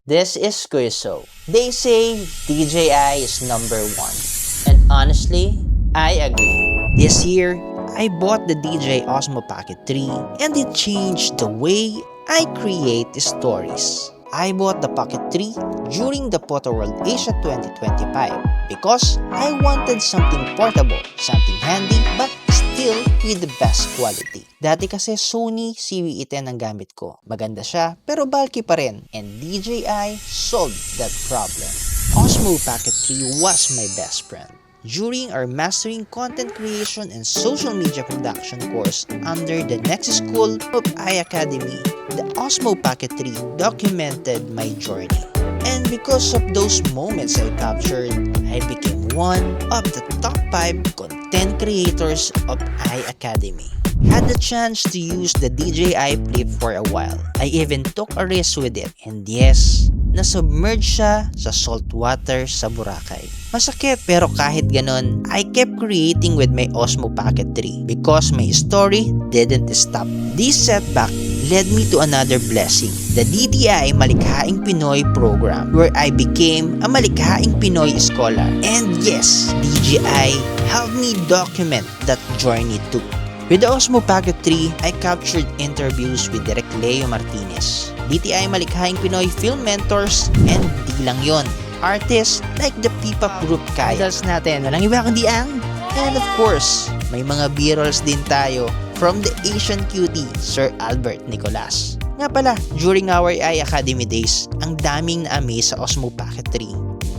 This is Kuiso. They say DJI is number one. And honestly, I agree. This year, I bought the DJI Osmo Pocket 3 and it changed the way I create stories. I bought the Pocket 3 during the Photo World Asia 2025 because I wanted something portable, something handy, but still with the best quality. Dati kasi Sony CVE10 ang gamit ko. Maganda siya pero bulky pa rin, and DJI solved that problem. Osmo Pocket 3 was my best friend. During our Mastering Content Creation and Social Media Production course under the Nexus School of iAcademy, the Osmo Pocket 3 documented my journey. And because of those moments I captured, I became one of the top 5 content creators of iAcademy. Had the chance to use the DJI Flip for a while. I even took a risk with it. And yes, nasubmerge siya sa salt water sa Boracay. Masakit pero kahit ganon, I kept creating with my Osmo Pocket 3 because my story didn't stop. This setback led me to another blessing, the DTI Malikhaing Pinoy program where I became a Malikhaing Pinoy scholar. And yes, DJI helped me document that journey too. With the Osmo Pocket 3, I captured interviews with Direk Leo Martinez, DTI Malikhaing Pinoy film mentors, and di lang yon, artists like the P-pop group Kaya. Idols natin, walang iba kundi ang... And of course, may mga B-rolls din tayo from the Asian cutie, Sir Albert Nicolas. Nga pala, during our iAcademy days, ang daming na-amaze sa Osmo Pocket 3,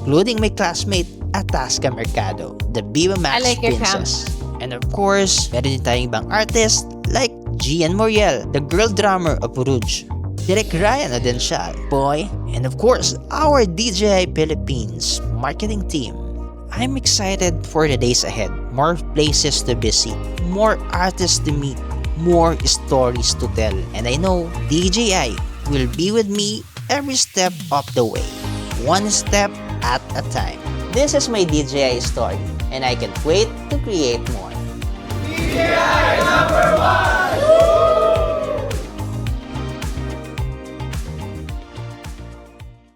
including my classmate, Atasca Mercado, the Viva Max Princess. And of course, meron din tayong ibang artists like Gian Moriel, the girl drummer of Rouge, Direk Ryan Adencial, Boy, and of course, our DJI Philippines marketing team. I'm excited for the days ahead. More places to visit, more artists to meet, more stories to tell. And I know DJI will be with me every step of the way, one step at a time. This is my DJI story, and I can't wait to create more.